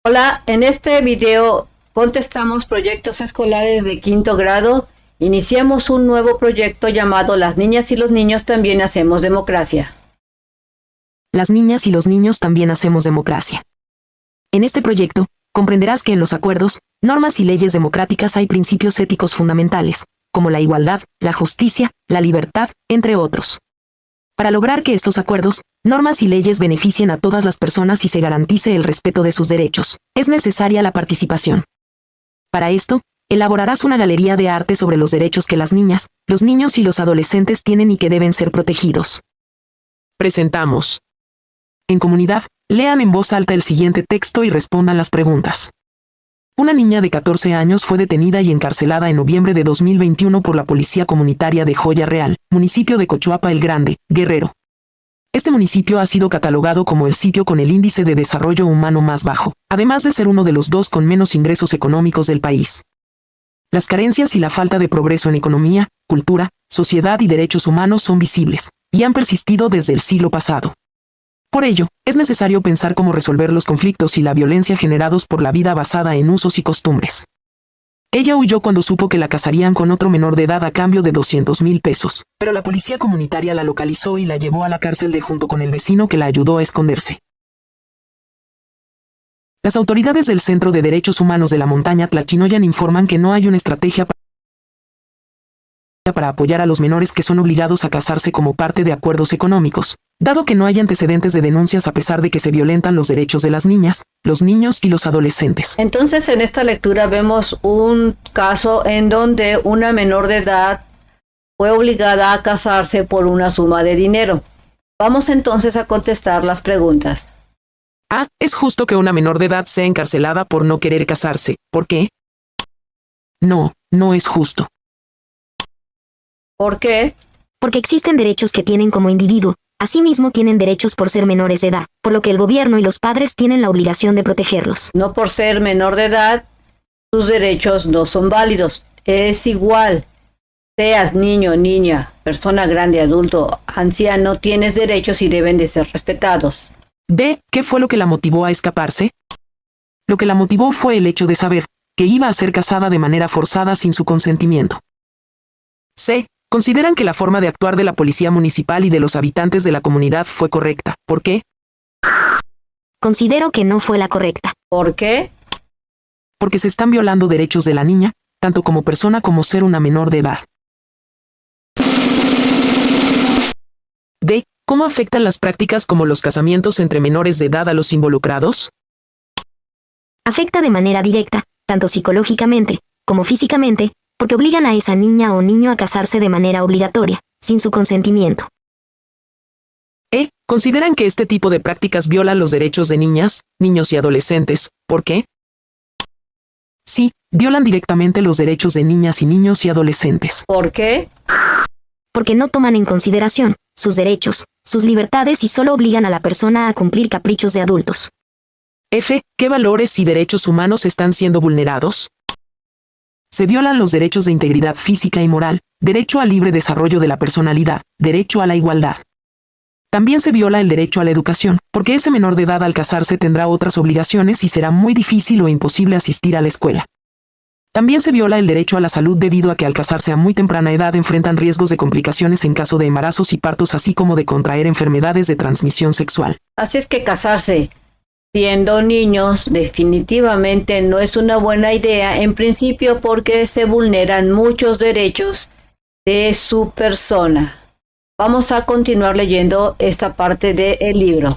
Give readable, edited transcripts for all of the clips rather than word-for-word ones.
Hola, en este video contestamos proyectos escolares de quinto grado. Iniciamos un nuevo proyecto llamado Las niñas y los niños también hacemos democracia. Las niñas y los niños también hacemos democracia. En este proyecto, comprenderás que en los acuerdos, normas y leyes democráticas hay principios éticos fundamentales, como la igualdad, la justicia, la libertad, entre otros. Para lograr que estos acuerdos, normas y leyes beneficien a todas las personas y se garantice el respeto de sus derechos, es necesaria la participación. Para esto, elaborarás una galería de arte sobre los derechos que las niñas, los niños y los adolescentes tienen y que deben ser protegidos. Presentamos. En comunidad, lean en voz alta el siguiente texto y respondan las preguntas. Una niña de 14 años fue detenida y encarcelada en noviembre de 2021 por la Policía Comunitaria de Joya Real, municipio de Cochuapa el Grande, Guerrero. Este municipio ha sido catalogado como el sitio con el índice de desarrollo humano más bajo, además de ser uno de los dos con menos ingresos económicos del país. Las carencias y la falta de progreso en economía, cultura, sociedad y derechos humanos son visibles, y han persistido desde el siglo pasado. Por ello, es necesario pensar cómo resolver los conflictos y la violencia generados por la vida basada en usos y costumbres. Ella huyó cuando supo que la casarían con otro menor de edad a cambio de 200,000 pesos, pero la policía comunitaria la localizó y la llevó a la cárcel junto con el vecino que la ayudó a esconderse. Las autoridades del Centro de Derechos Humanos de la Montaña Tlachinoyan informan que no hay una estrategia para apoyar a los menores que son obligados a casarse como parte de acuerdos económicos, dado que no hay antecedentes de denuncias a pesar de que se violentan los derechos de las niñas, los niños y los adolescentes. Entonces, en esta lectura vemos un caso en donde una menor de edad fue obligada a casarse por una suma de dinero. Vamos entonces a contestar las preguntas. A. ¿Es justo que una menor de edad sea encarcelada por no querer casarse? ¿Por qué? No, no es justo. ¿Por qué? Porque existen derechos que tienen como individuo, asimismo tienen derechos por ser menores de edad, por lo que el gobierno y los padres tienen la obligación de protegerlos. No por ser menor de edad, sus derechos no son válidos. Es igual. Seas niño, niña, persona grande, adulto, anciano, tienes derechos y deben de ser respetados. B. ¿Qué fue lo que la motivó a escaparse? Lo que la motivó fue el hecho de saber que iba a ser casada de manera forzada sin su consentimiento. C. ¿Consideran que la forma de actuar de la policía municipal y de los habitantes de la comunidad fue correcta? ¿Por qué? Considero que no fue la correcta. ¿Por qué? Porque se están violando derechos de la niña, tanto como persona como ser una menor de edad. D. ¿Cómo afectan las prácticas como los casamientos entre menores de edad a los involucrados? Afecta de manera directa, tanto psicológicamente como físicamente, porque obligan a esa niña o niño a casarse de manera obligatoria, sin su consentimiento. E. ¿Consideran que este tipo de prácticas violan los derechos de niñas, niños y adolescentes? ¿Por qué? Sí, violan directamente los derechos de niñas y niños y adolescentes. ¿Por qué? Porque no toman en consideración sus derechos, sus libertades y solo obligan a la persona a cumplir caprichos de adultos. F. ¿Qué valores y derechos humanos están siendo vulnerados? Se violan los derechos de integridad física y moral, derecho al libre desarrollo de la personalidad, derecho a la igualdad. También se viola el derecho a la educación, porque ese menor de edad al casarse tendrá otras obligaciones y será muy difícil o imposible asistir a la escuela. También se viola el derecho a la salud debido a que al casarse a muy temprana edad enfrentan riesgos de complicaciones en caso de embarazos y partos, así como de contraer enfermedades de transmisión sexual. Así es que casarse siendo niños definitivamente no es una buena idea, en principio porque se vulneran muchos derechos de su persona. Vamos a continuar leyendo esta parte del libro.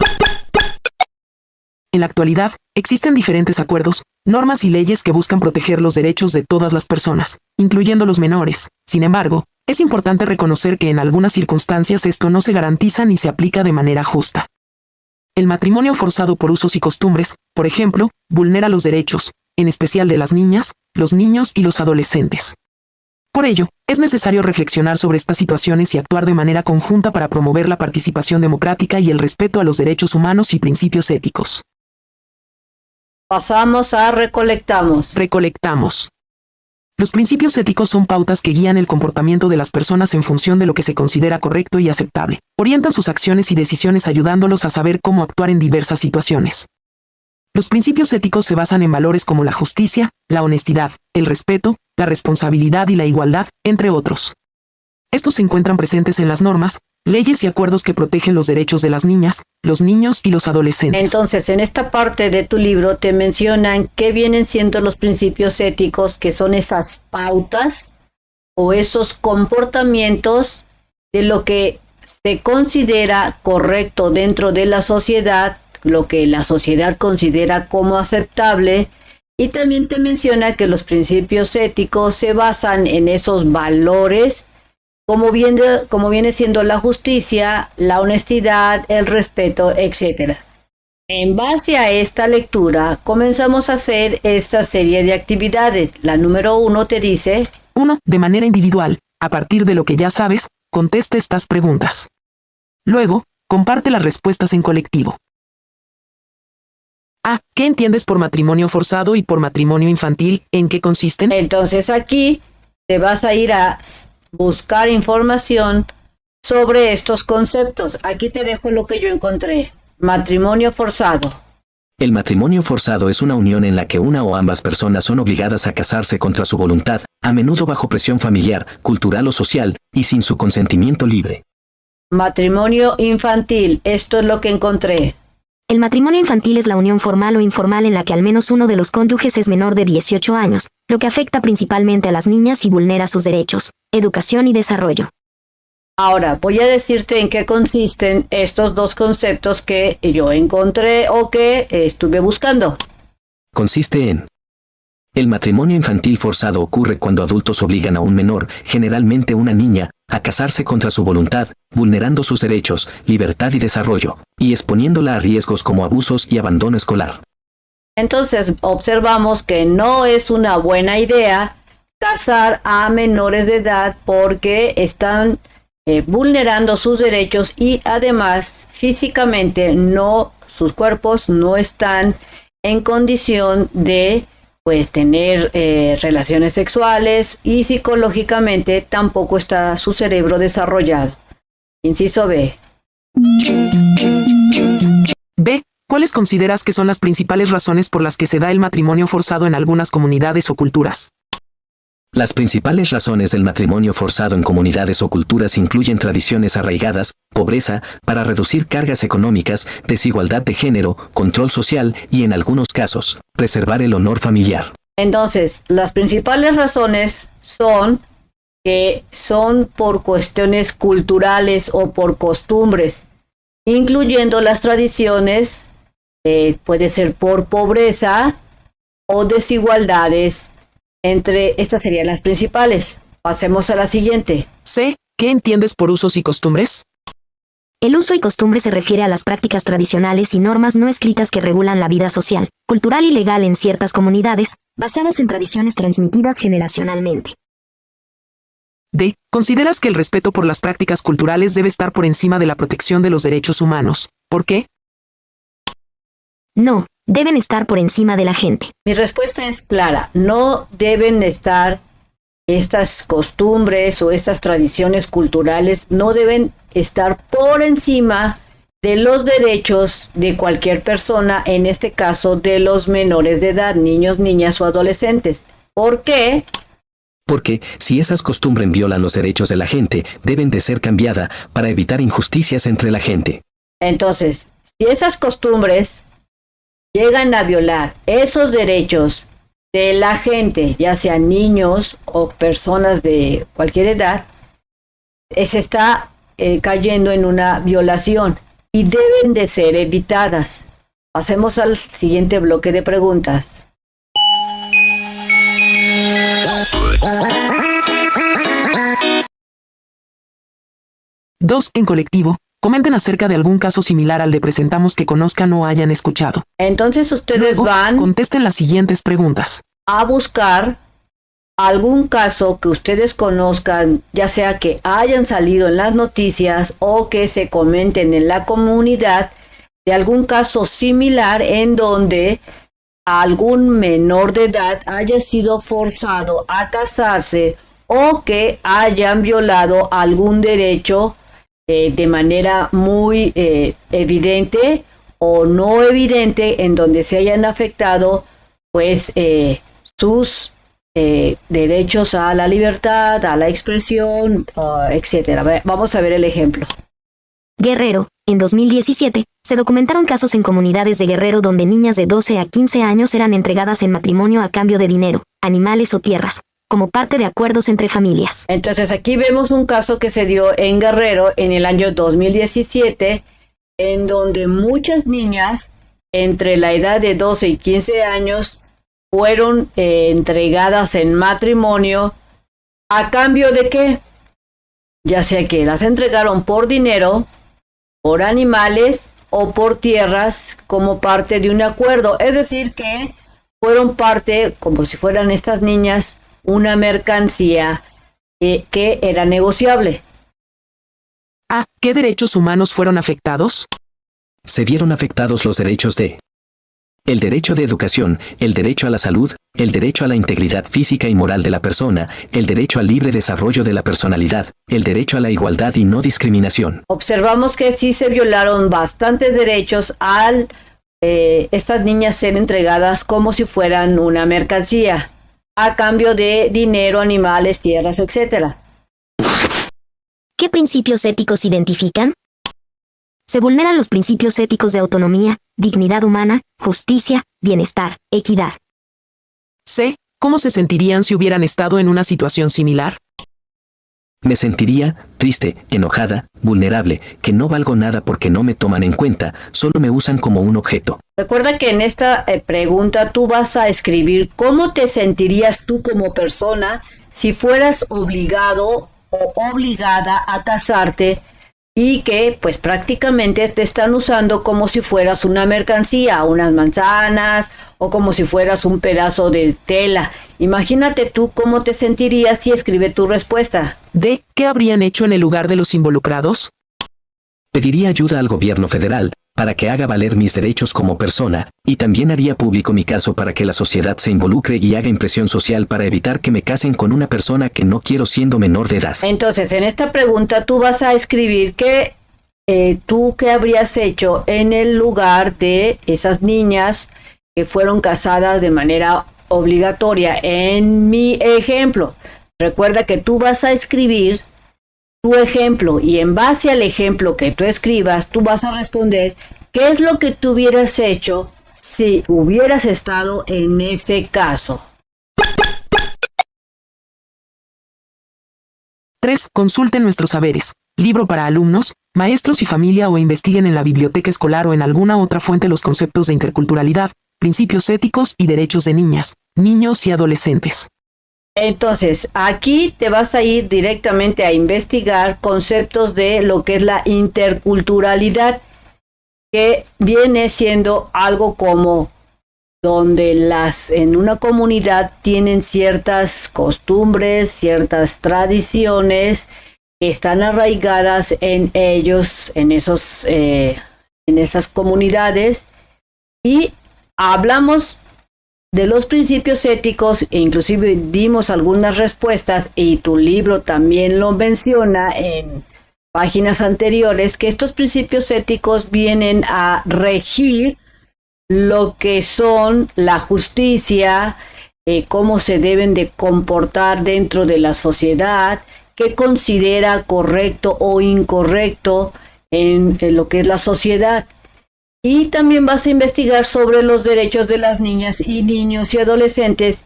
En la actualidad, existen diferentes acuerdos, normas y leyes que buscan proteger los derechos de todas las personas, incluyendo los menores. Sin embargo, es importante reconocer que en algunas circunstancias esto no se garantiza ni se aplica de manera justa. El matrimonio forzado por usos y costumbres, por ejemplo, vulnera los derechos, en especial de las niñas, los niños y los adolescentes. Por ello, es necesario reflexionar sobre estas situaciones y actuar de manera conjunta para promover la participación democrática y el respeto a los derechos humanos y principios éticos. Pasamos a recolectamos. Recolectamos. Los principios éticos son pautas que guían el comportamiento de las personas en función de lo que se considera correcto y aceptable. Orientan sus acciones y decisiones ayudándolos a saber cómo actuar en diversas situaciones. Los principios éticos se basan en valores como la justicia, la honestidad, el respeto, la responsabilidad y la igualdad, entre otros. Estos se encuentran presentes en las normas, leyes y acuerdos que protegen los derechos de las niñas, los niños y los adolescentes. Entonces, en esta parte de tu libro te mencionan qué vienen siendo los principios éticos, que son esas pautas o esos comportamientos de lo que se considera correcto dentro de la sociedad, lo que la sociedad considera como aceptable, y también te menciona que los principios éticos se basan en esos valores, como viene siendo la justicia, la honestidad, el respeto, etc. En base a esta lectura, comenzamos a hacer esta serie de actividades. La número 1 te dice: 1. De manera individual, a partir de lo que ya sabes, contesta estas preguntas. Luego, comparte las respuestas en colectivo. A. ¿Qué entiendes por matrimonio forzado y por matrimonio infantil? ¿En qué consisten? Entonces aquí te vas a ir a buscar información sobre estos conceptos. Aquí te dejo lo que yo encontré. Matrimonio forzado. El matrimonio forzado es una unión en la que una o ambas personas son obligadas a casarse contra su voluntad, a menudo bajo presión familiar, cultural o social, y sin su consentimiento libre. Matrimonio infantil. Esto es lo que encontré. El matrimonio infantil es la unión formal o informal en la que al menos uno de los cónyuges es menor de 18 años, lo que afecta principalmente a las niñas y vulnera sus derechos, educación y desarrollo. Ahora, voy a decirte en qué consisten estos dos conceptos que yo encontré o que estuve buscando. Consiste en: el matrimonio infantil forzado ocurre cuando adultos obligan a un menor, generalmente una niña, a casarse contra su voluntad, vulnerando sus derechos, libertad y desarrollo, y exponiéndola a riesgos como abusos y abandono escolar. Entonces, observamos que no es una buena idea casar a menores de edad porque están vulnerando sus derechos y además físicamente sus cuerpos no están en condición de tener relaciones sexuales, y psicológicamente tampoco está su cerebro desarrollado. Inciso B. B. ¿Cuáles consideras que son las principales razones por las que se da el matrimonio forzado en algunas comunidades o culturas? Las principales razones del matrimonio forzado en comunidades o culturas incluyen tradiciones arraigadas, pobreza, para reducir cargas económicas, desigualdad de género, control social y, en algunos casos, preservar el honor familiar. Entonces, las principales razones son que son por cuestiones culturales o por costumbres, incluyendo las tradiciones, puede ser por pobreza o desigualdades. Entre estas serían las principales. Pasemos a la siguiente. C. ¿Qué entiendes por usos y costumbres? El uso y costumbre se refiere a las prácticas tradicionales y normas no escritas que regulan la vida social, cultural y legal en ciertas comunidades, basadas en tradiciones transmitidas generacionalmente. D. ¿Consideras que el respeto por las prácticas culturales debe estar por encima de la protección de los derechos humanos? ¿Por qué? No, deben estar por encima de la gente. Mi respuesta es clara. No deben estar estas costumbres o estas tradiciones culturales, no deben estar por encima de los derechos de cualquier persona, en este caso de los menores de edad, niños, niñas o adolescentes. ¿Por qué? Porque, si esas costumbres violan los derechos de la gente, deben de ser cambiadas para evitar injusticias entre la gente. Entonces, si esas costumbres llegan a violar esos derechos de la gente, ya sean niños o personas de cualquier edad, se está cayendo en una violación y deben de ser evitadas. Pasemos al siguiente bloque de preguntas. Dos. En colectivo, comenten acerca de algún caso similar al de presentamos que conozcan o hayan escuchado. Entonces ustedes Luego, van contesten las siguientes preguntas. a buscar algún caso que ustedes conozcan, ya sea que hayan salido en las noticias o que se comenten en la comunidad, de algún caso similar en donde algún menor de edad haya sido forzado a casarse o que hayan violado algún derecho de manera muy evidente o no evidente en donde se hayan afectado pues sus derechos a la libertad, a la expresión, etcétera. Vamos a ver el ejemplo. Guerrero, en 2017, se documentaron casos en comunidades de Guerrero donde niñas de 12 a 15 años eran entregadas en matrimonio a cambio de dinero, animales o tierras, como parte de acuerdos entre familias. Entonces aquí vemos un caso que se dio en Guerrero en el año 2017, en donde muchas niñas entre la edad de 12 y 15 años fueron entregadas en matrimonio a cambio de ¿qué? Ya sea que las entregaron por dinero, por animales o por tierras como parte de un acuerdo. Es decir, que fueron parte, como si fueran estas niñas, una mercancía que era negociable. ¿Qué derechos humanos fueron afectados? Se vieron afectados los derechos de el derecho de educación, el derecho a la salud, el derecho a la integridad física y moral de la persona, el derecho al libre desarrollo de la personalidad, el derecho a la igualdad y no discriminación. Observamos que sí se violaron bastantes derechos al estas niñas ser entregadas como si fueran una mercancía, a cambio de dinero, animales, tierras, etc. ¿Qué principios éticos identifican? Se vulneran los principios éticos de autonomía, dignidad humana, justicia, bienestar, equidad. C. ¿Cómo se sentirían si hubieran estado en una situación similar? Me sentiría triste, enojada, vulnerable, que no valgo nada porque no me toman en cuenta, solo me usan como un objeto. Recuerda que en esta pregunta tú vas a escribir cómo te sentirías tú como persona si fueras obligado o obligada a casarte y que pues prácticamente te están usando como si fueras una mercancía, unas manzanas o como si fueras un pedazo de tela. Imagínate tú cómo te sentirías y escribe tu respuesta. D. ¿Qué habrían hecho en el lugar de los involucrados? Pediría ayuda al gobierno federal para que haga valer mis derechos como persona, y también haría público mi caso para que la sociedad se involucre y haga impresión social para evitar que me casen con una persona que no quiero siendo menor de edad. Entonces, en esta pregunta tú vas a escribir que tú qué habrías hecho en el lugar de esas niñas que fueron casadas de manera obligatoria. En mi ejemplo, recuerda que tú vas a escribir tu ejemplo y en base al ejemplo que tú escribas, tú vas a responder qué es lo que tú hubieras hecho si hubieras estado en ese caso. 3. Consulten nuestros saberes. Libro para alumnos, maestros y familia o investiguen en la biblioteca escolar o en alguna otra fuente los conceptos de interculturalidad, principios éticos y derechos de niñas, niños y adolescentes. Entonces, aquí te vas a ir directamente a investigar conceptos de lo que es la interculturalidad, que viene siendo algo como donde en una comunidad tienen ciertas costumbres, ciertas tradiciones que están arraigadas en ellos, en esas comunidades, y hablamos de los principios éticos e inclusive dimos algunas respuestas y tu libro también lo menciona en páginas anteriores, que estos principios éticos vienen a regir lo que son la justicia, cómo se deben de comportar dentro de la sociedad, qué considera correcto o incorrecto en lo que es la sociedad. Y también vas a investigar sobre los derechos de las niñas y niños y adolescentes.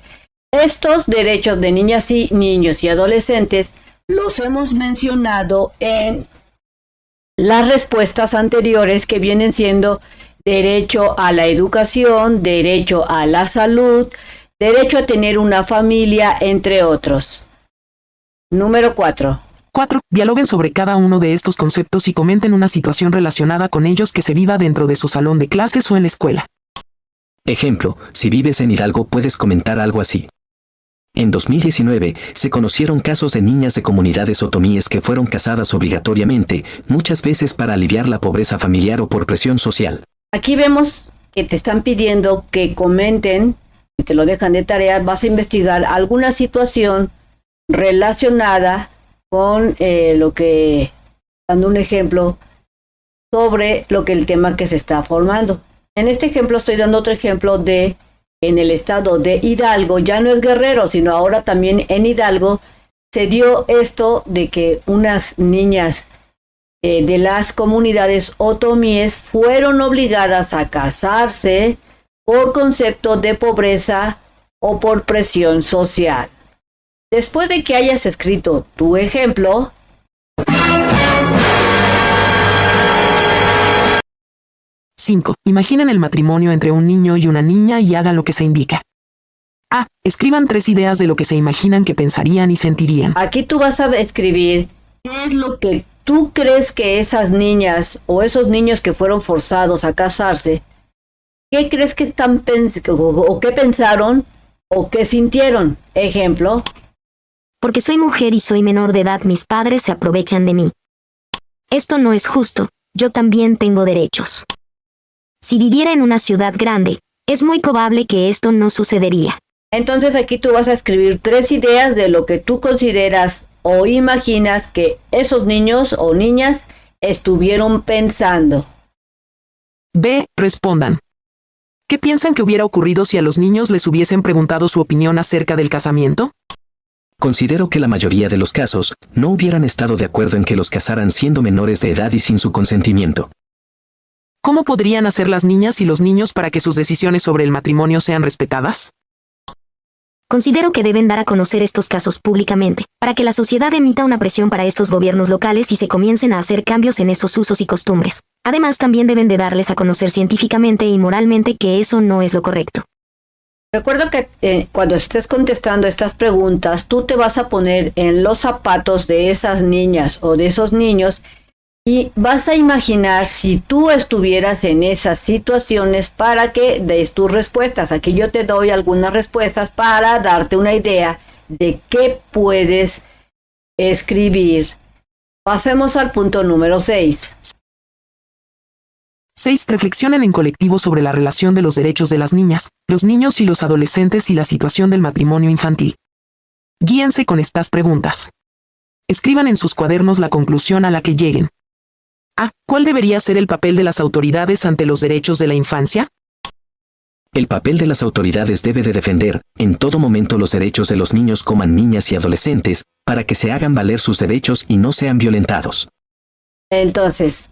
Estos derechos de niñas y niños y adolescentes los hemos mencionado en las respuestas anteriores, que vienen siendo derecho a la educación, derecho a la salud, derecho a tener una familia, entre otros. Número 4. 4. Dialoguen sobre cada uno de estos conceptos y comenten una situación relacionada con ellos que se viva dentro de su salón de clases o en la escuela. Ejemplo, si vives en Hidalgo puedes comentar algo así. En 2019, se conocieron casos de niñas de comunidades otomíes que fueron casadas obligatoriamente, muchas veces para aliviar la pobreza familiar o por presión social. Aquí vemos que te están pidiendo que comenten, y te lo dejan de tarea, vas a investigar alguna situación relacionada con lo que, dando un ejemplo, sobre lo que el tema que se está formando. En este ejemplo estoy dando otro ejemplo de en el estado de Hidalgo, ya no es Guerrero, sino ahora también en Hidalgo se dio esto de que unas niñas de las comunidades otomíes fueron obligadas a casarse por concepto de pobreza o por presión social. Después de que hayas escrito tu ejemplo, 5. Imaginen el matrimonio entre un niño y una niña y hagan lo que se indica. A. Escriban 3 ideas de lo que se imaginan que pensarían y sentirían. aquí tú vas a escribir qué es lo que tú crees que esas niñas o esos niños que fueron forzados a casarse, qué crees que están o qué pensaron o qué sintieron. Ejemplo, Porque soy mujer y soy menor de edad, mis padres se aprovechan de mí. Esto no es justo, yo también tengo derechos. Si viviera en una ciudad grande, es muy probable que esto no sucedería. entonces aquí tú vas a escribir 3 ideas de lo que tú consideras o imaginas que esos niños o niñas estuvieron pensando. B. Respondan. ¿Qué piensan que hubiera ocurrido si a los niños les hubiesen preguntado su opinión acerca del casamiento? Considero que la mayoría de los casos no hubieran estado de acuerdo en que los casaran siendo menores de edad y sin su consentimiento. ¿Cómo podrían hacer las niñas y los niños para que sus decisiones sobre el matrimonio sean respetadas? Considero que deben dar a conocer estos casos públicamente, para que la sociedad emita una presión para estos gobiernos locales y se comiencen a hacer cambios en esos usos y costumbres. Además, también deben de darles a conocer científicamente y moralmente que eso no es lo correcto. Recuerda que cuando estés contestando estas preguntas, tú te vas a poner en los zapatos de esas niñas o de esos niños y vas a imaginar si tú estuvieras en esas situaciones para que des tus respuestas. Aquí yo te doy algunas respuestas para darte una idea de qué puedes escribir. Pasemos al punto número 6. 6. Reflexionen en colectivo sobre la relación de los derechos de las niñas, los niños y los adolescentes y la situación del matrimonio infantil. Guíense con estas preguntas. Escriban en sus cuadernos la conclusión a la que lleguen. A. ¿Cuál debería ser el papel de las autoridades ante los derechos de la infancia? El papel de las autoridades debe de defender, en todo momento, los derechos de los niños como niñas y adolescentes, para que se hagan valer sus derechos y no sean violentados. Entonces,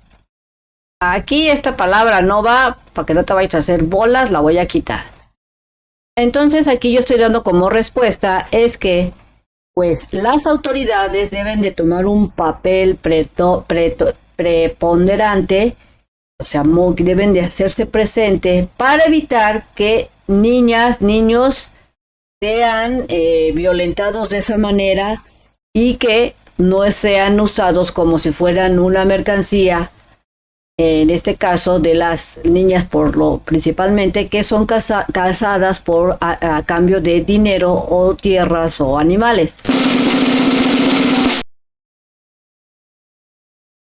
aquí esta palabra no va, para que no te vayas a hacer bolas, la voy a quitar. Entonces aquí yo estoy dando como respuesta es que pues las autoridades deben de tomar un papel preponderante, o sea, deben de hacerse presente para evitar que niñas, niños sean violentados de esa manera y que no sean usados como si fueran una mercancía, en este caso de las niñas principalmente que son casadas por a cambio de dinero o tierras o animales.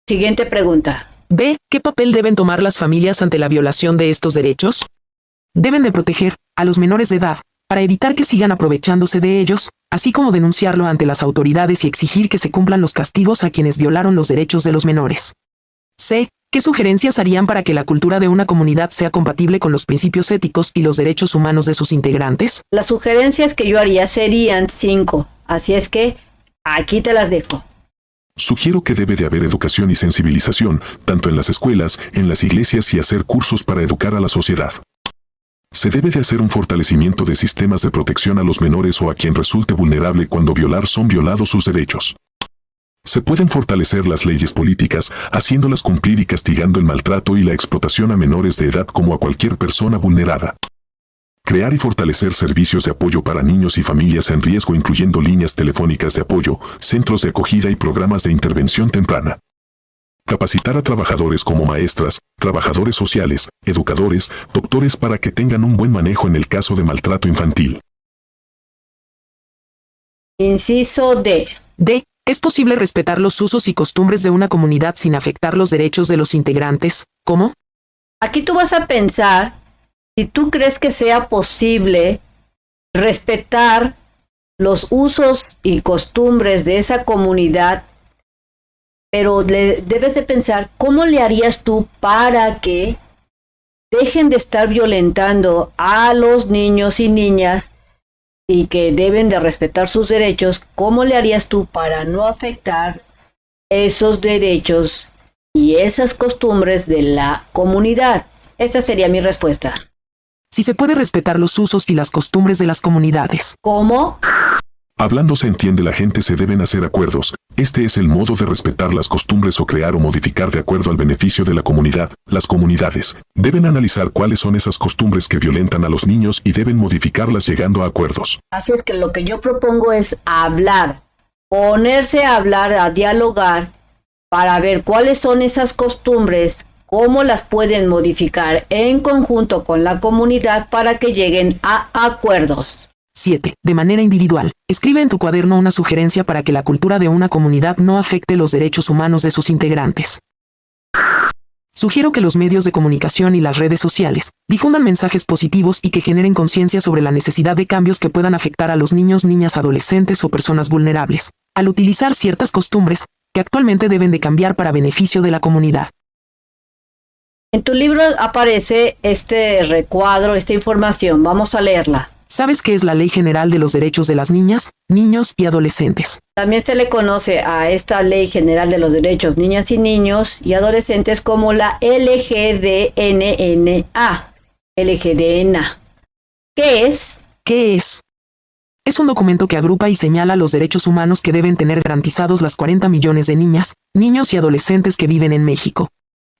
Siguiente pregunta. B. ¿Qué papel deben tomar las familias ante la violación de estos derechos? Deben de proteger a los menores de edad, para evitar que sigan aprovechándose de ellos, así como denunciarlo ante las autoridades y exigir que se cumplan los castigos a quienes violaron los derechos de los menores. C. ¿Qué sugerencias harían para que la cultura de una comunidad sea compatible con los principios éticos y los derechos humanos de sus integrantes? Las sugerencias que yo haría serían 5, así es que aquí te las dejo. Sugiero que debe de haber educación y sensibilización, tanto en las escuelas, en las iglesias y hacer cursos para educar a la sociedad. Se debe de hacer un fortalecimiento de sistemas de protección a los menores o a quien resulte vulnerable cuando son violados sus derechos. Se pueden fortalecer las leyes políticas, haciéndolas cumplir y castigando el maltrato y la explotación a menores de edad como a cualquier persona vulnerada. Crear y fortalecer servicios de apoyo para niños y familias en riesgo, incluyendo líneas telefónicas de apoyo, centros de acogida y programas de intervención temprana. Capacitar a trabajadores como maestras, trabajadores sociales, educadores, doctores para que tengan un buen manejo en el caso de maltrato infantil. Inciso D. D. ¿Es posible respetar los usos y costumbres de una comunidad sin afectar los derechos de los integrantes? ¿Cómo? Aquí tú vas a pensar si tú crees que sea posible respetar los usos y costumbres de esa comunidad pero debes de pensar cómo le harías tú para que dejen de estar violentando a los niños y niñas y que deben de respetar sus derechos. ¿Cómo le harías tú para no afectar esos derechos y esas costumbres de la comunidad? Esta sería mi respuesta. Si se puede respetar los usos y las costumbres de las comunidades. ¿Cómo? Hablando se entiende, la gente se deben hacer acuerdos. Este es el modo de respetar las costumbres o crear o modificar de acuerdo al beneficio de la comunidad. Las comunidades deben analizar cuáles son esas costumbres que violentan a los niños y deben modificarlas llegando a acuerdos. Así es que lo que yo propongo es hablar, ponerse a hablar, a dialogar, para ver cuáles son esas costumbres, cómo las pueden modificar en conjunto con la comunidad para que lleguen a acuerdos. 7. De manera individual, escribe en tu cuaderno una sugerencia para que la cultura de una comunidad no afecte los derechos humanos de sus integrantes. Sugiero que los medios de comunicación y las redes sociales difundan mensajes positivos y que generen conciencia sobre la necesidad de cambios que puedan afectar a los niños, niñas, adolescentes o personas vulnerables, al utilizar ciertas costumbres que actualmente deben de cambiar para beneficio de la comunidad. En tu libro aparece este recuadro, esta información. Vamos a leerla. ¿Sabes qué es la Ley General de los Derechos de las Niñas, Niños y Adolescentes? También se le conoce a esta Ley General de los Derechos Niñas y Niños y Adolescentes como la LGDNNA. LGDNA. ¿Qué es? ¿Qué es? Es un documento que agrupa y señala los derechos humanos que deben tener garantizados las 40 millones de niñas, niños y adolescentes que viven en México.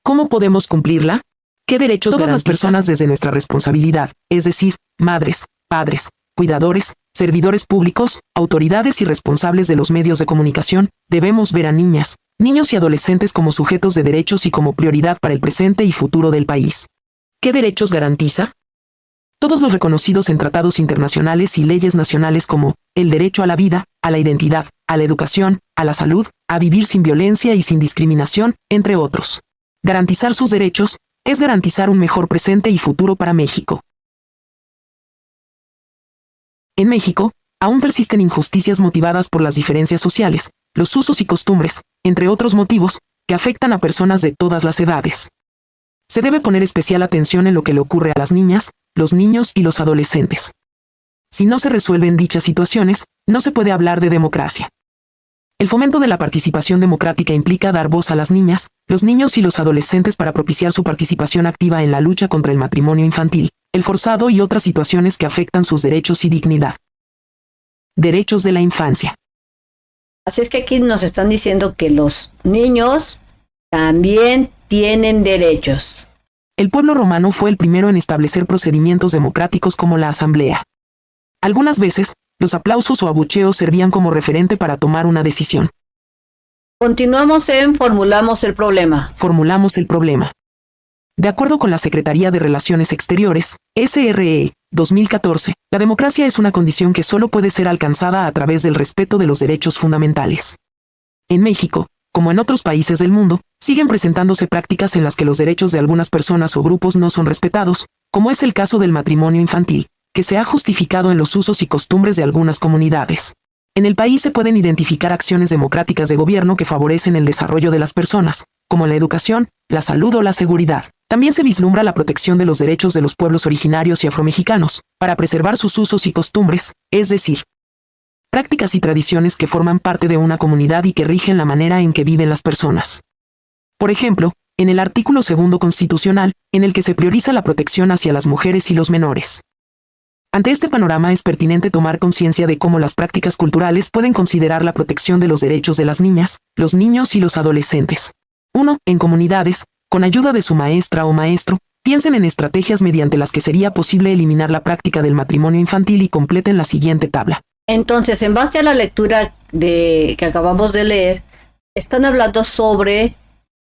¿Cómo podemos cumplirla? ¿Qué derechos todas las personas desde nuestra responsabilidad, es decir, madres, padres, cuidadores, servidores públicos, autoridades y responsables de los medios de comunicación, debemos ver a niñas, niños y adolescentes como sujetos de derechos y como prioridad para el presente y futuro del país? ¿Qué derechos garantiza? Todos los reconocidos en tratados internacionales y leyes nacionales como el derecho a la vida, a la identidad, a la educación, a la salud, a vivir sin violencia y sin discriminación, entre otros. Garantizar sus derechos es garantizar un mejor presente y futuro para México. En México, aún persisten injusticias motivadas por las diferencias sociales, los usos y costumbres, entre otros motivos, que afectan a personas de todas las edades. Se debe poner especial atención en lo que le ocurre a las niñas, los niños y los adolescentes. Si no se resuelven dichas situaciones, no se puede hablar de democracia. El fomento de la participación democrática implica dar voz a las niñas, los niños y los adolescentes para propiciar su participación activa en la lucha contra el matrimonio infantil, el forzado y otras situaciones que afectan sus derechos y dignidad. Derechos de la infancia. Así es que aquí nos están diciendo que los niños también tienen derechos. El pueblo romano fue el primero en establecer procedimientos democráticos como la asamblea. Algunas veces, los aplausos o abucheos servían como referente para tomar una decisión. Continuamos en Formulamos el problema. Formulamos el problema. De acuerdo con la Secretaría de Relaciones Exteriores, SRE, 2014, la democracia es una condición que solo puede ser alcanzada a través del respeto de los derechos fundamentales. En México, como en otros países del mundo, siguen presentándose prácticas en las que los derechos de algunas personas o grupos no son respetados, como es el caso del matrimonio infantil, que se ha justificado en los usos y costumbres de algunas comunidades. En el país se pueden identificar acciones democráticas de gobierno que favorecen el desarrollo de las personas, como la educación, la salud o la seguridad. También se vislumbra la protección de los derechos de los pueblos originarios y afromexicanos, para preservar sus usos y costumbres, es decir, prácticas y tradiciones que forman parte de una comunidad y que rigen la manera en que viven las personas. Por ejemplo, en el artículo 2 constitucional, en el que se prioriza la protección hacia las mujeres y los menores. Ante este panorama es pertinente tomar conciencia de cómo las prácticas culturales pueden considerar la protección de los derechos de las niñas, los niños y los adolescentes. 1. En comunidades, con ayuda de su maestra o maestro, piensen en estrategias mediante las que sería posible eliminar la práctica del matrimonio infantil y completen la siguiente tabla. Entonces, en base a la lectura que acabamos de leer, están hablando sobre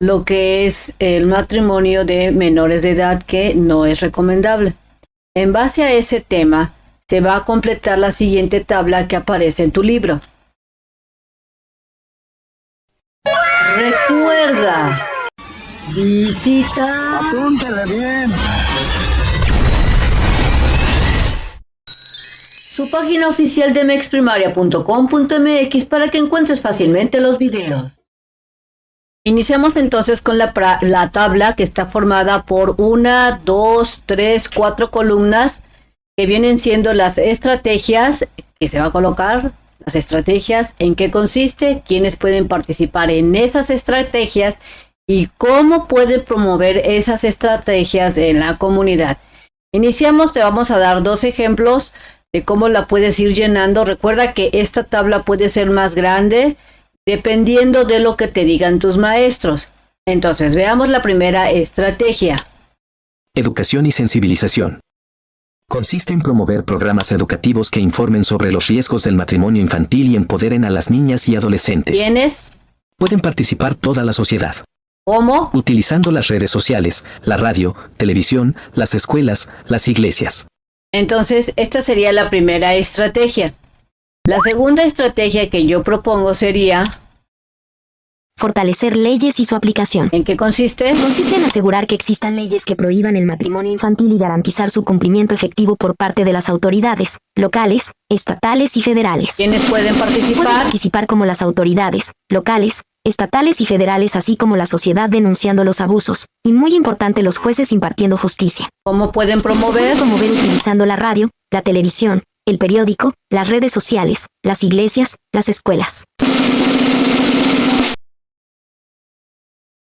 lo que es el matrimonio de menores de edad, que no es recomendable. En base a ese tema, se va a completar la siguiente tabla que aparece en tu libro. Recuerda, visita... Apúntale bien. Su página oficial de mexprimaria.com.mx para que encuentres fácilmente los videos. Iniciamos entonces con la tabla que está formada por 1, 2, 3, 4 columnas que vienen siendo las estrategias que se va a colocar, las estrategias, en qué consiste, quiénes pueden participar en esas estrategias y cómo pueden promover esas estrategias en la comunidad. Iniciamos, te vamos a dar 2 ejemplos de cómo la puedes ir llenando. Recuerda que esta tabla puede ser más grande dependiendo de lo que te digan tus maestros. Entonces, veamos la primera estrategia. Educación y sensibilización. Consiste en promover programas educativos que informen sobre los riesgos del matrimonio infantil y empoderen a las niñas y adolescentes. ¿Quiénes? Pueden participar toda la sociedad. ¿Cómo? Utilizando las redes sociales, la radio, televisión, las escuelas, las iglesias. Entonces, esta sería la primera estrategia. La segunda estrategia que yo propongo sería, Fortalecer leyes y su aplicación. ¿en qué consiste? Consiste en asegurar que existan leyes que prohíban el matrimonio infantil y garantizar su cumplimiento efectivo por parte de las autoridades locales, estatales y federales. ¿Quiénes pueden Pueden participar? participar como las autoridades locales, estatales y federales, así como la sociedad denunciando los abusos, y muy importante, los jueces impartiendo justicia. ¿Cómo pueden Se puede promover? promover utilizando la radio, la televisión, el periódico, las redes sociales, las iglesias, las escuelas.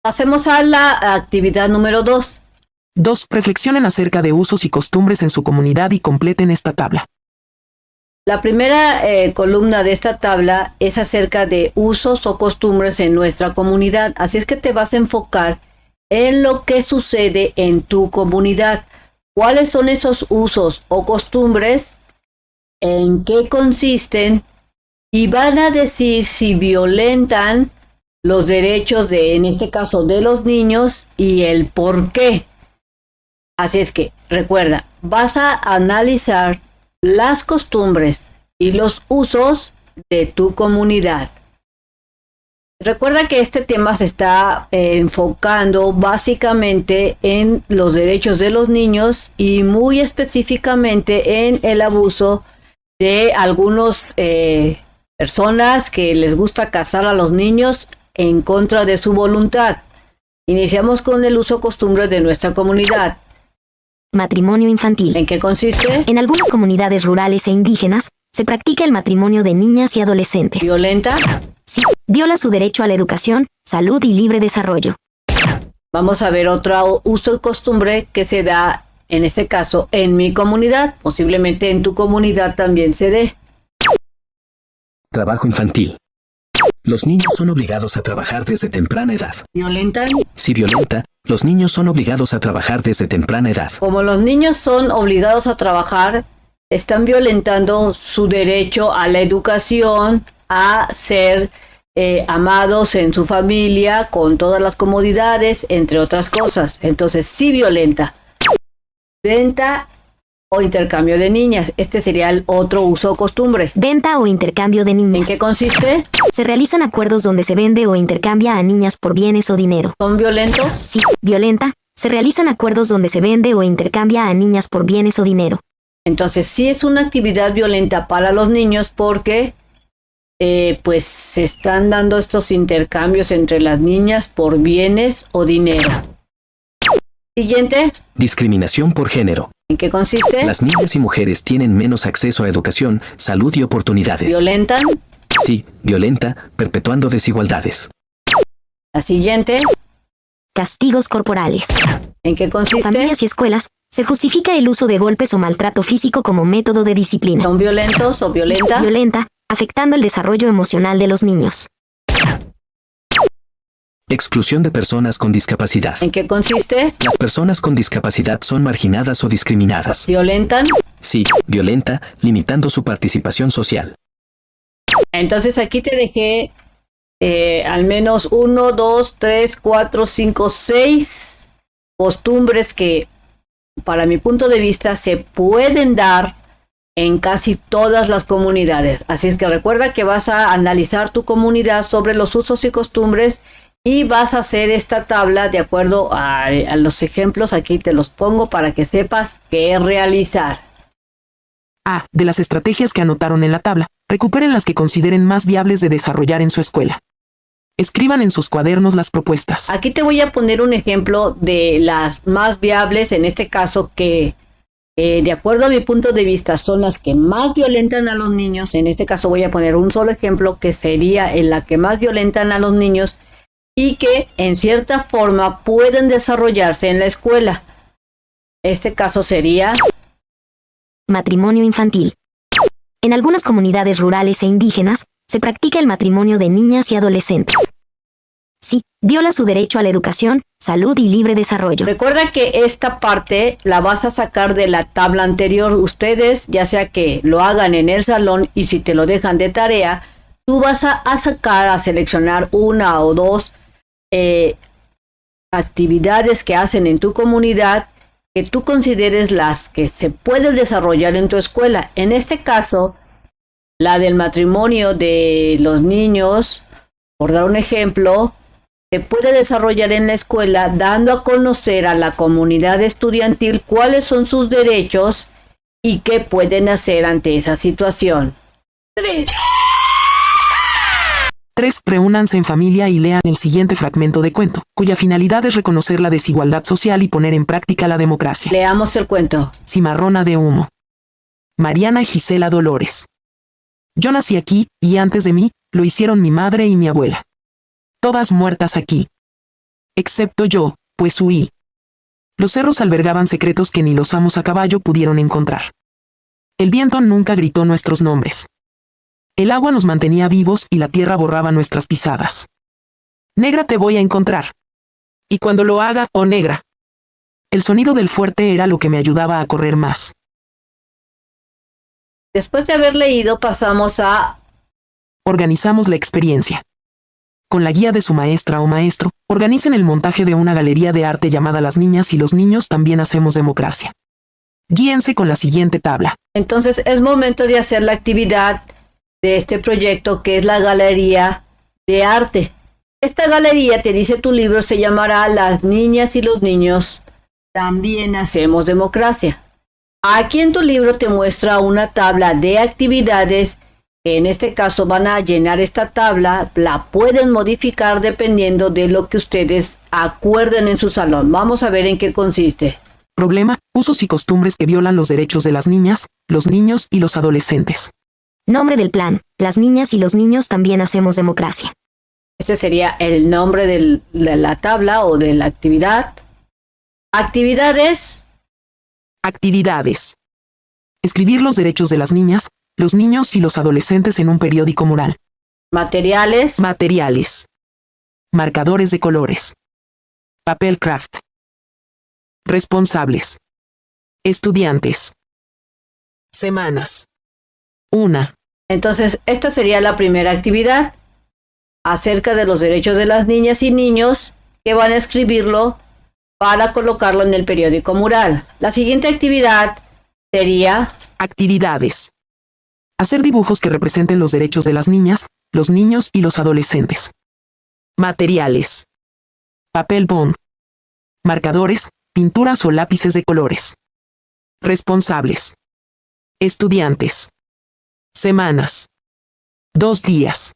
Pasemos a la actividad número 2. 2. Reflexionen acerca de usos y costumbres en su comunidad y completen esta tabla. La primera columna de esta tabla es acerca de usos o costumbres en nuestra comunidad. Así es que te vas a enfocar en lo que sucede en tu comunidad. ¿Cuáles son esos usos o costumbres? ¿En qué consisten? Y van a decir si violentan los derechos en este caso, de los niños y el por qué. Así es que, recuerda, vas a analizar las costumbres y los usos de tu comunidad. Recuerda que este tema se está enfocando básicamente en los derechos de los niños y muy específicamente en el abuso de algunas personas que les gusta casar a los niños en contra de su voluntad. Iniciamos con el uso costumbre de nuestra comunidad. Matrimonio infantil. ¿En qué consiste? En algunas comunidades rurales e indígenas, se practica el matrimonio de niñas y adolescentes. ¿Violenta? Sí, viola su derecho a la educación, salud y libre desarrollo. Vamos a ver otro uso y costumbre que se da, en este caso, en mi comunidad. Posiblemente en tu comunidad también se dé. Trabajo infantil. Los niños son obligados a trabajar desde temprana edad. ¿Violentan? Si violenta, los niños son obligados a trabajar desde temprana edad. Como los niños son obligados a trabajar, están violentando su derecho a la educación, a ser amados en su familia, con todas las comodidades, entre otras cosas. Entonces, sí violenta. Venta o intercambio de niñas. Este sería el otro uso o costumbre. Venta o intercambio de ¿En niñas. qué consiste? Se realizan acuerdos donde se vende o intercambia a niñas por bienes o dinero. ¿Son violentos? Sí, violenta. Se realizan acuerdos donde se vende o intercambia a niñas por bienes o dinero. Entonces, sí es una actividad violenta para los niños porque pues se están dando estos intercambios entre las niñas por bienes o dinero. Siguiente. Discriminación por género. ¿En qué consiste? Las niñas y mujeres tienen menos acceso a educación, salud y oportunidades. ¿Violentan? Sí, violenta, perpetuando desigualdades. La siguiente. Castigos corporales. ¿En qué consiste? Familias y escuelas, se justifica el uso de golpes o maltrato físico como método de disciplina. ¿Son violentos o violenta? Violenta, afectando el desarrollo emocional de los niños. Exclusión de personas con discapacidad. ¿En qué consiste? Las personas con discapacidad son marginadas o discriminadas. ¿Violentan? Sí, violenta, limitando su participación social. Entonces aquí te dejé al menos 1, 2, 3, 4, 5, 6 costumbres que para mi punto de vista se pueden dar en casi todas las comunidades. Así es que recuerda que vas a analizar tu comunidad sobre los usos y costumbres y vas a hacer esta tabla de acuerdo a los ejemplos. Aquí te los pongo para que sepas qué realizar. A. De las estrategias que anotaron en la tabla, recuperen las que consideren más viables de desarrollar en su escuela. Escriban en sus cuadernos las propuestas. Aquí te voy a poner un ejemplo de las más viables, en este caso que de acuerdo a mi punto de vista son las que más violentan a los niños. En este caso voy a poner un solo ejemplo que sería en la que más violentan a los niños y que en cierta forma pueden desarrollarse en la escuela. Este caso sería Matrimonio infantil. En algunas comunidades rurales e indígenas, se practica el matrimonio de niñas y adolescentes. Sí, viola su derecho a la educación, salud y libre desarrollo. Recuerda que esta parte la vas a sacar de la tabla anterior. Ustedes, ya sea que lo hagan en el salón y si te lo dejan de tarea, tú vas a sacar, a seleccionar una o dos actividades que hacen en tu comunidad que tú consideres las que se pueden desarrollar en tu escuela. En este caso, la del matrimonio de los niños, por dar un ejemplo, se puede desarrollar en la escuela dando a conocer a la comunidad estudiantil cuáles son sus derechos y qué pueden hacer ante esa situación. 3. 3. Reúnanse en familia y lean el siguiente fragmento de cuento, cuya finalidad es reconocer la desigualdad social y poner en práctica la democracia. Leamos el cuento. Cimarrona de humo. Mariana Gisela Dolores. Yo nací aquí, y antes de mí, lo hicieron mi madre y mi abuela. Todas muertas aquí. Excepto yo, pues huí. Los cerros albergaban secretos que ni los amos a caballo pudieron encontrar. El viento nunca gritó nuestros nombres. El agua nos mantenía vivos y la tierra borraba nuestras pisadas. Negra te voy a encontrar. Y cuando lo haga, oh negra. El sonido del fuerte era lo que me ayudaba a correr más. Después de haber leído, pasamos a Organizamos la experiencia. Con la guía de su maestra o maestro, organicen el montaje de una galería de arte llamada Las Niñas y los Niños También Hacemos Democracia. Guíense con la siguiente tabla. Entonces es momento de hacer la actividad de este proyecto que es la galería de arte. Esta galería, te dice tu libro, se llamará Las Niñas y los Niños También Hacemos Democracia. Aquí en tu libro te muestra una tabla de actividades que en este caso van a llenar esta tabla, la pueden modificar dependiendo de lo que ustedes acuerden en su salón. Vamos a ver en qué consiste. Problema: usos y costumbres que violan los derechos de las niñas, los niños y los adolescentes. Nombre del plan. Las niñas y los niños también hacemos democracia. Este sería el nombre de la tabla o de la actividad. Actividades. Actividades. Escribir los derechos de las niñas, los niños y los adolescentes en un periódico mural. Materiales. Materiales. Marcadores de colores. Papel craft. Responsables. Estudiantes. Semanas. 1. Entonces, esta sería la primera actividad acerca de los derechos de las niñas y niños que van a escribirlo para colocarlo en el periódico mural. La siguiente actividad sería Actividades. Hacer dibujos que representen los derechos de las niñas, los niños y los adolescentes. Materiales. Papel bond. Marcadores, pinturas o lápices de colores. Responsables. Estudiantes. Semanas. 2 días.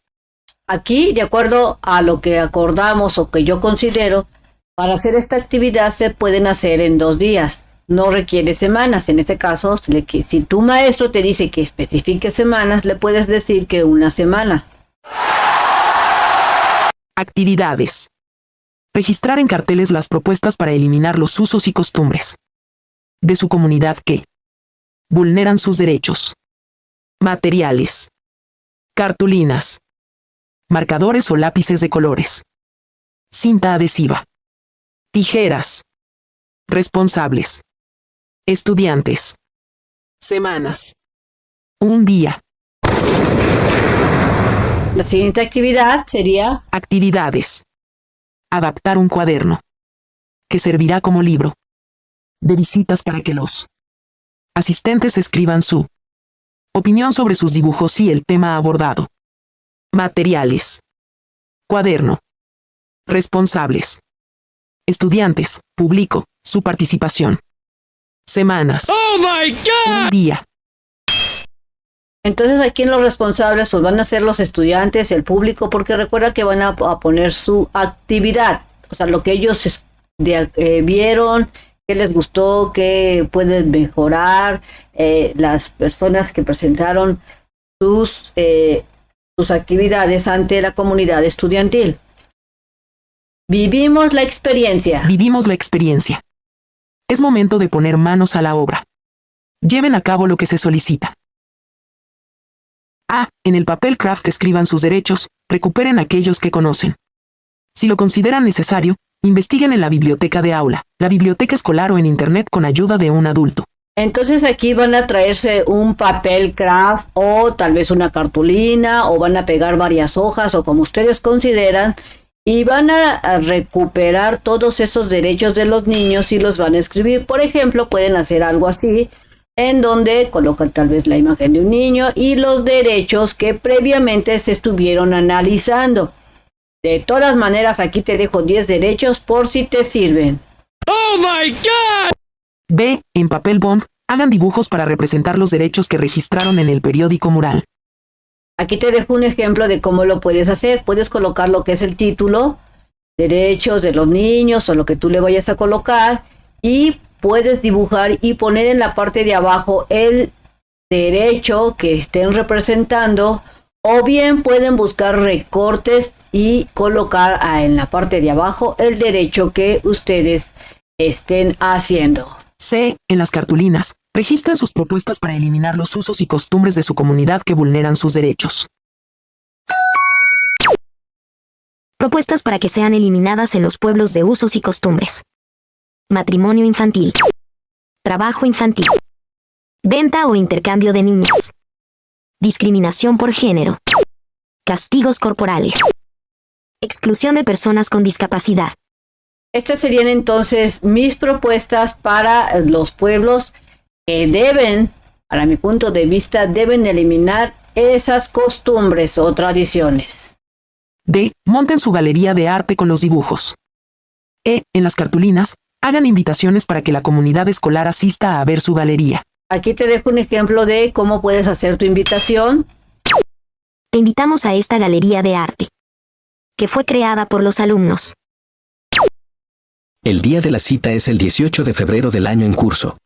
aquí, de acuerdo a lo que acordamos o que yo considero, para hacer esta actividad se pueden hacer en 2 días. No requiere semanas. En este caso, si tu maestro te dice que especifique semanas, le puedes decir que 1 semana. Actividades. Registrar en carteles las propuestas para eliminar los usos y costumbres de su comunidad que vulneran sus derechos. Materiales. Cartulinas. Marcadores o lápices de colores. Cinta adhesiva. Tijeras. Responsables. Estudiantes. Semanas. 1 día. La siguiente actividad sería Actividades. Adaptar un cuaderno, que servirá como libro de visitas para que los asistentes escriban su opinión sobre sus dibujos y el tema abordado. Materiales. Cuaderno. Responsables. Estudiantes, público, su participación. Semanas. Oh my God! 1 día. Entonces aquí los responsables pues van a ser los estudiantes, el público, porque recuerda que van a poner su actividad, o sea, lo que ellos vieron, qué les gustó, qué pueden mejorar, las personas que presentaron sus actividades ante la comunidad estudiantil. Vivimos la experiencia. Vivimos la experiencia. Es momento de poner manos a la obra. Lleven a cabo lo que se solicita. A. En el papel craft escriban sus derechos, recuperen aquellos que conocen. Si lo consideran necesario, investiguen en la biblioteca de aula, la biblioteca escolar o en internet con ayuda de un adulto. Entonces aquí van a traerse un papel craft o tal vez una cartulina o van a pegar varias hojas o como ustedes consideran y van a recuperar todos esos derechos de los niños y los van a escribir. Por ejemplo, pueden hacer algo así en donde colocan tal vez la imagen de un niño y los derechos que previamente se estuvieron analizando. De todas maneras, aquí te dejo 10 derechos por si te sirven. ¡Oh, my God! B. En papel bond, hagan dibujos para representar los derechos que registraron en el periódico mural. Aquí te dejo un ejemplo de cómo lo puedes hacer. Puedes colocar lo que es el título, derechos de los niños o lo que tú le vayas a colocar y puedes dibujar y poner en la parte de abajo el derecho que estén representando o bien pueden buscar recortes y colocar en la parte de abajo el derecho que ustedes estén haciendo. C. En las cartulinas, registren sus propuestas para eliminar los usos y costumbres de su comunidad que vulneran sus derechos. Propuestas para que sean eliminadas en los pueblos de usos y costumbres. Matrimonio infantil. Trabajo infantil. Venta o intercambio de niñas. Discriminación por género. Castigos corporales. Exclusión de personas con discapacidad. Estas serían entonces mis propuestas para los pueblos que deben, para mi punto de vista, deben eliminar esas costumbres o tradiciones. D. Monten su galería de arte con los dibujos. E. En las cartulinas, hagan invitaciones para que la comunidad escolar asista a ver su galería. Aquí te dejo un ejemplo de cómo puedes hacer tu invitación. Te invitamos a esta galería de arte, que fue creada por los alumnos. El día de la cita es el 18 de febrero del año en curso.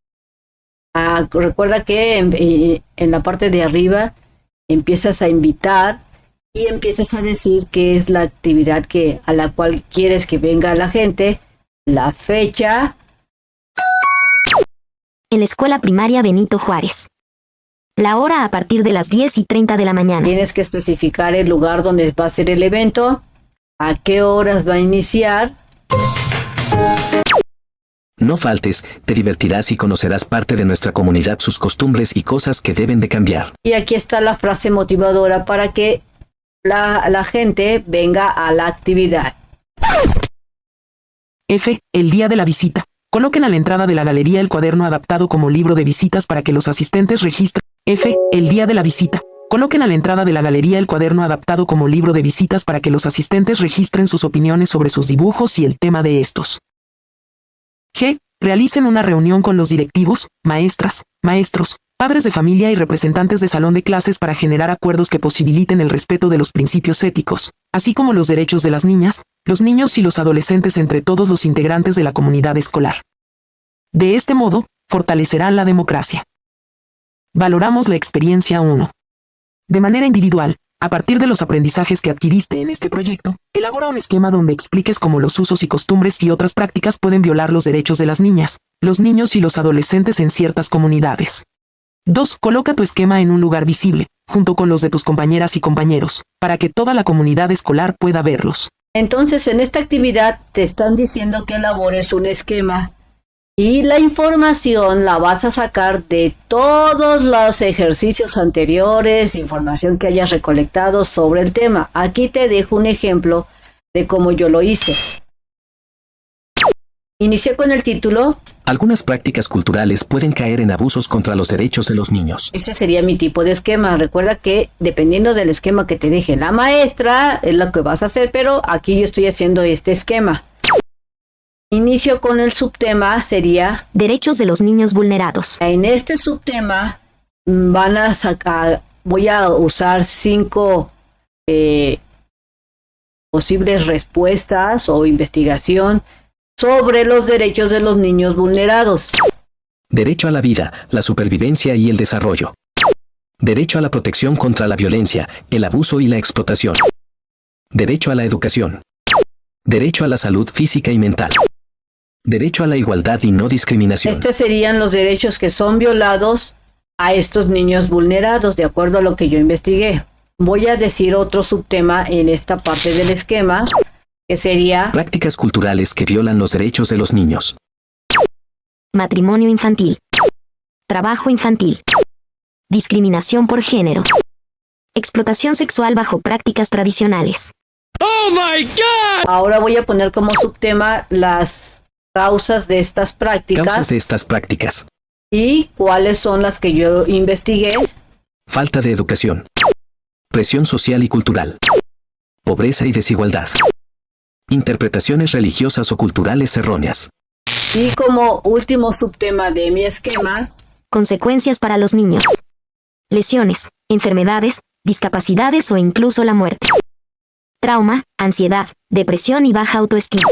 Recuerda que en la parte de arriba empiezas a invitar y empiezas a decir qué es la actividad a la cual quieres que venga la gente, la fecha. En la escuela primaria Benito Juárez. La hora a partir de las 10:30 de la mañana. Tienes que especificar el lugar donde va a ser el evento, a qué horas va a iniciar. No faltes, te divertirás y conocerás parte de nuestra comunidad, sus costumbres y cosas que deben de cambiar. Y aquí está la frase motivadora para que la gente venga a la actividad. F. El día de la visita. Coloquen a la entrada de la galería el cuaderno adaptado como libro de visitas para que los asistentes registren. F. El día de la visita. Coloquen a la entrada de la galería el cuaderno adaptado como libro de visitas para que los asistentes registren sus opiniones sobre sus dibujos y el tema de estos. G. Realicen una reunión con los directivos, maestras, maestros, padres de familia y representantes de salón de clases para generar acuerdos que posibiliten el respeto de los principios éticos, así como los derechos de las niñas, los niños y los adolescentes entre todos los integrantes de la comunidad escolar. De este modo, fortalecerán la democracia. Valoramos la experiencia 1. De manera individual, a partir de los aprendizajes que adquiriste en este proyecto, elabora un esquema donde expliques cómo los usos y costumbres y otras prácticas pueden violar los derechos de las niñas, los niños y los adolescentes en ciertas comunidades. 2. Coloca tu esquema en un lugar visible, junto con los de tus compañeras y compañeros, para que toda la comunidad escolar pueda verlos. Entonces, en esta actividad te están diciendo que elabores un esquema y la información la vas a sacar de todos los ejercicios anteriores, información que hayas recolectado sobre el tema. Aquí te dejo un ejemplo de cómo yo lo hice. Inicié con el título. Algunas prácticas culturales pueden caer en abusos contra los derechos de los niños. Ese sería mi tipo de esquema. Recuerda que dependiendo del esquema que te deje la maestra, es lo que vas a hacer, pero aquí yo estoy haciendo este esquema. Inicio con el subtema, sería Derechos de los niños vulnerados. en este subtema van a sacar voy a usar 5 posibles respuestas o investigación sobre los derechos de los niños vulnerados. Derecho a la vida, la supervivencia y el desarrollo. Derecho a la protección contra la violencia, el abuso y la explotación. Derecho a la educación. Derecho a la salud física y mental. Derecho a la igualdad y no discriminación. Estos serían los derechos que son violados a estos niños vulnerados, de acuerdo a lo que yo investigué. Voy a decir otro subtema en esta parte del esquema, que sería prácticas culturales que violan los derechos de los niños. Matrimonio infantil. Trabajo infantil. Discriminación por género. Explotación sexual bajo prácticas tradicionales. Oh my God! Ahora voy a poner como subtema las causas de estas prácticas. Causas de estas prácticas. Y cuáles son las que yo investigué. Falta de educación. Presión social y cultural. Pobreza y desigualdad. Interpretaciones religiosas o culturales erróneas. Y como último subtema de mi esquema, consecuencias para los niños. Lesiones, enfermedades, discapacidades o incluso la muerte. Trauma, ansiedad, depresión y baja autoestima.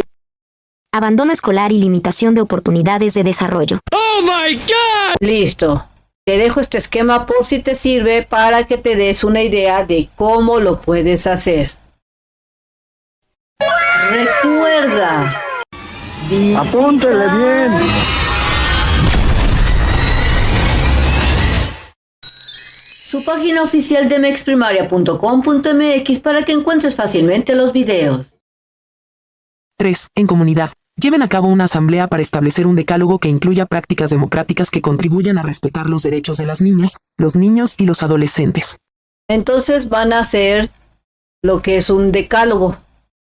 Abandono escolar y limitación de oportunidades de desarrollo. Oh my God! Listo. Te dejo este esquema por si te sirve para que te des una idea de cómo lo puedes hacer. Recuerda. Apúntele bien. Su página oficial de mexprimaria.com.mx para que encuentres fácilmente los videos. 3. En comunidad. Lleven a cabo una asamblea para establecer un decálogo que incluya prácticas democráticas que contribuyan a respetar los derechos de las niñas, los niños y los adolescentes. Entonces van a hacer lo que es un decálogo.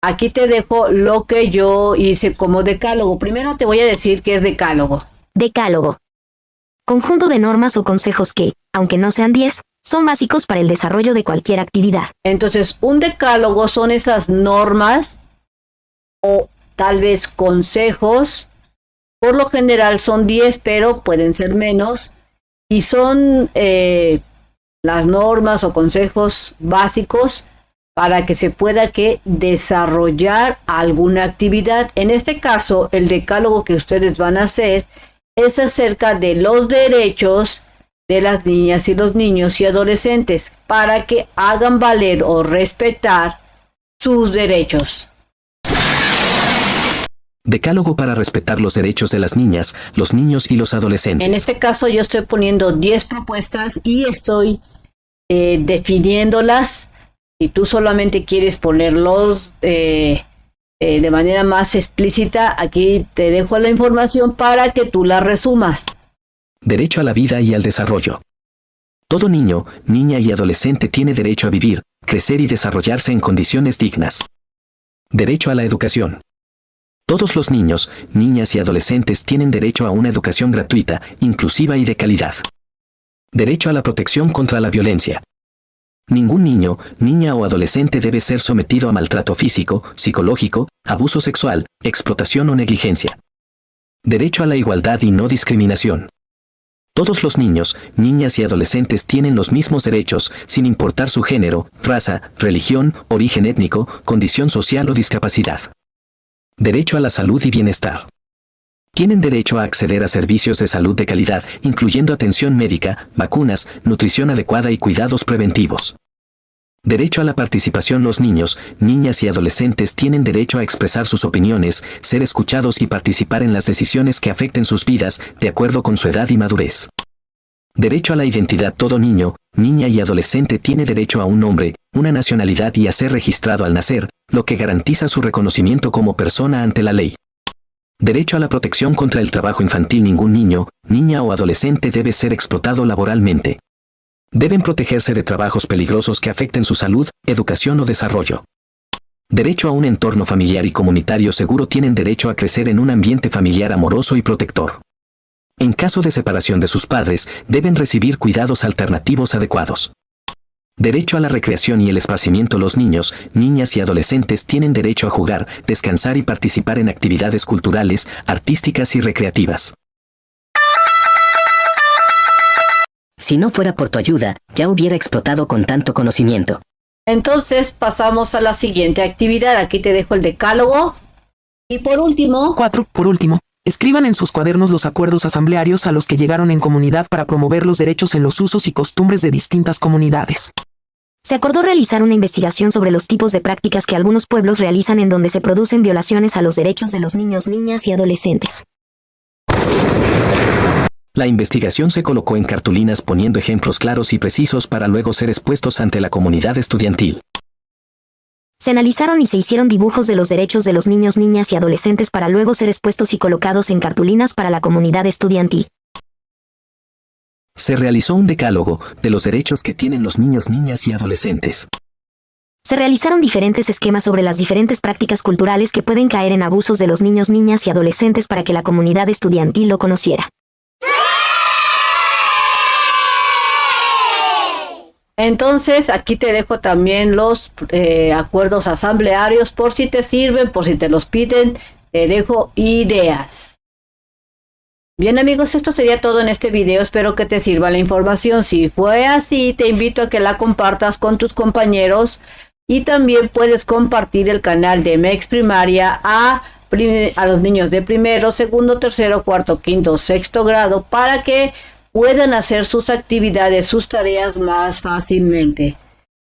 Aquí te dejo lo que yo hice como decálogo. Primero te voy a decir qué es decálogo. Decálogo. Conjunto de normas o consejos que, aunque no sean 10, son básicos para el desarrollo de cualquier actividad. Entonces, un decálogo son esas normas o tal vez consejos. Por lo general son 10, pero pueden ser menos. Y son las normas o consejos básicos para que se pueda desarrollar alguna actividad. En este caso, el decálogo que ustedes van a hacer es acerca de los derechos de las niñas y los niños y adolescentes para que hagan valer o respetar sus derechos. Decálogo para respetar los derechos de las niñas, los niños y los adolescentes. En este caso yo estoy poniendo 10 propuestas y estoy definiéndolas. Si tú solamente quieres ponerlos de manera más explícita, aquí te dejo la información para que tú la resumas. Derecho a la vida y al desarrollo. Todo niño, niña y adolescente tiene derecho a vivir, crecer y desarrollarse en condiciones dignas. Derecho a la educación. Todos los niños, niñas y adolescentes tienen derecho a una educación gratuita, inclusiva y de calidad. Derecho a la protección contra la violencia. Ningún niño, niña o adolescente debe ser sometido a maltrato físico, psicológico, abuso sexual, explotación o negligencia. Derecho a la igualdad y no discriminación. Todos los niños, niñas y adolescentes tienen los mismos derechos, sin importar su género, raza, religión, origen étnico, condición social o discapacidad. Derecho a la salud y bienestar. Tienen derecho a acceder a servicios de salud de calidad, incluyendo atención médica, vacunas, nutrición adecuada y cuidados preventivos. Derecho a la participación. Los niños, niñas y adolescentes tienen derecho a expresar sus opiniones, ser escuchados y participar en las decisiones que afecten sus vidas, de acuerdo con su edad y madurez. Derecho a la identidad. Todo niño, niña y adolescente tiene derecho a un nombre, una nacionalidad y a ser registrado al nacer, lo que garantiza su reconocimiento como persona ante la ley. Derecho a la protección contra el trabajo infantil. Ningún niño, niña o adolescente debe ser explotado laboralmente. Deben protegerse de trabajos peligrosos que afecten su salud, educación o desarrollo. Derecho a un entorno familiar y comunitario seguro. Tienen derecho a crecer en un ambiente familiar amoroso y protector. En caso de separación de sus padres, deben recibir cuidados alternativos adecuados. Derecho a la recreación y el esparcimiento. Los niños, niñas y adolescentes tienen derecho a jugar, descansar y participar en actividades culturales, artísticas y recreativas. Si no fuera por tu ayuda, ya hubiera explotado con tanto conocimiento. Entonces pasamos a la siguiente actividad. Aquí te dejo el decálogo. Y por último, 4. Por último, escriban en sus cuadernos los acuerdos asamblearios a los que llegaron en comunidad para promover los derechos en los usos y costumbres de distintas comunidades. Se acordó realizar una investigación sobre los tipos de prácticas que algunos pueblos realizan en donde se producen violaciones a los derechos de los niños, niñas y adolescentes. La investigación se colocó en cartulinas poniendo ejemplos claros y precisos para luego ser expuestos ante la comunidad estudiantil. Se analizaron y se hicieron dibujos de los derechos de los niños, niñas y adolescentes para luego ser expuestos y colocados en cartulinas para la comunidad estudiantil. Se realizó un decálogo de los derechos que tienen los niños, niñas y adolescentes. Se realizaron diferentes esquemas sobre las diferentes prácticas culturales que pueden caer en abusos de los niños, niñas y adolescentes para que la comunidad estudiantil lo conociera. entonces aquí te dejo también los acuerdos asamblearios por si te sirven, por si te los piden. Te dejo ideas. Bien amigos, esto sería todo en este video. Espero que te sirva la información. Si fue así, te invito a que la compartas con tus compañeros. Y también puedes compartir el canal de MEX Primaria a los niños de primero, segundo, tercero, cuarto, quinto, sexto grado para que puedan hacer sus actividades, sus tareas más fácilmente.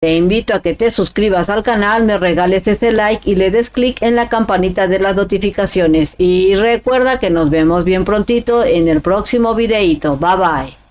Te invito a que te suscribas al canal, me regales ese like y le des clic en la campanita de las notificaciones. Y recuerda que nos vemos bien prontito en el próximo videito. Bye bye.